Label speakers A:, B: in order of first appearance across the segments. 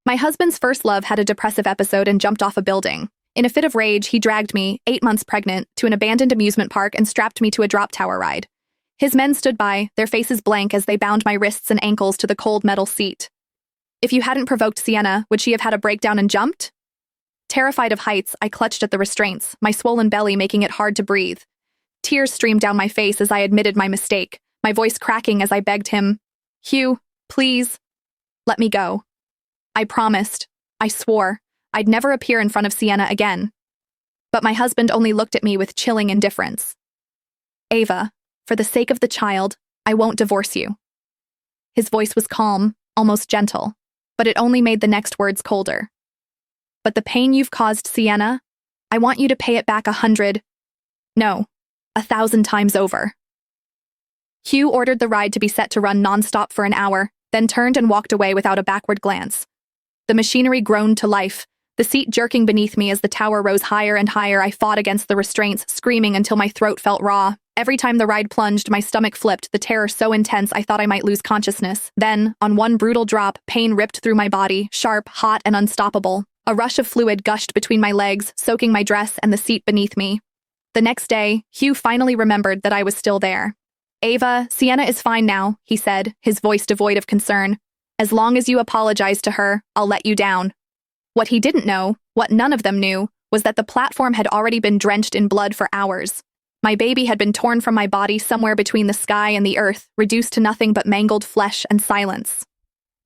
A: My husband's first love had a depressive episode and jumped off a building. In a fit of rage, he dragged me, 8 months pregnant, to an abandoned amusement park and strapped me to a drop tower ride. His men stood by, their faces blank as they bound my wrists and ankles to the cold metal seat. If you hadn't provoked Sienna, would she have had a breakdown and jumped? Terrified of heights, I clutched at the restraints, my swollen belly making it hard to breathe. Tears streamed down my face as I admitted my mistake, my voice cracking as I begged him, "Hugh, please, let me go." I promised, I swore, I'd never appear in front of Sienna again. But my husband only looked at me with chilling indifference. "Ava, for the sake of the child, I won't divorce you." His voice was calm, almost gentle, but it only made the next words colder. "But the pain you've caused Sienna, I want you to pay it back 100, no, 1,000 times over." Hugh ordered the ride to be set to run nonstop for an hour, then turned and walked away without a backward glance. The machinery groaned to life, the seat jerking beneath me as the tower rose higher and higher. I fought against the restraints, screaming until my throat felt raw. Every time the ride plunged, my stomach flipped, the terror so intense I thought I might lose consciousness. Then, on one brutal drop, pain ripped through my body, sharp, hot, and unstoppable. A rush of fluid gushed between my legs, soaking my dress and the seat beneath me. The next day, Hugh finally remembered that I was still there. "Ava, Sienna is fine now," he said, his voice devoid of concern. "As long as you apologize to her, I'll let you down." What he didn't know, what none of them knew, was that the platform had already been drenched in blood for hours. My baby had been torn from my body somewhere between the sky and the earth, reduced to nothing but mangled flesh and silence.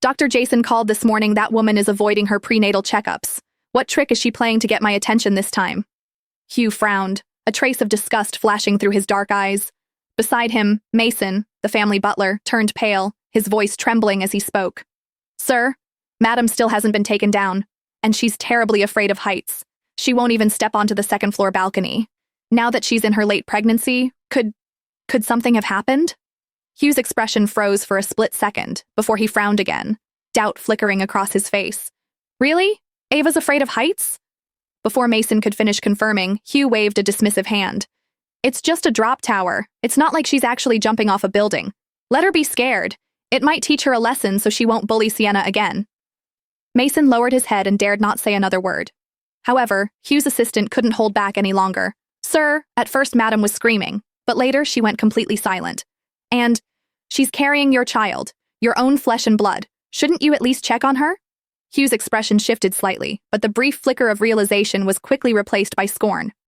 A: Dr. Jason called this morning. That woman is avoiding her prenatal checkups. What trick is she playing to get my attention this time? Hugh frowned, a trace of disgust flashing through his dark eyes. Beside him, Mason, the family butler, turned pale, his voice trembling as he spoke. "Sir, Madam still hasn't been taken down, and she's terribly afraid of heights. She won't even step onto the second-floor balcony. Now that she's in her late pregnancy, could something have happened?" Hugh's expression froze for a split second, before he frowned again, doubt flickering across his face. "Really? Ava's afraid of heights?" Before Mason could finish confirming, Hugh waved a dismissive hand. "It's just a drop tower. It's not like she's actually jumping off a building. Let her be scared. It might teach her a lesson so she won't bully Sienna again." Mason lowered his head and dared not say another word. However, Hugh's assistant couldn't hold back any longer. "Sir, at first Madam was screaming, but later she went completely silent. And she's carrying your child, your own flesh and blood. Shouldn't you at least check on her?" Hugh's expression shifted slightly, but the brief flicker of realization was quickly replaced by scorn.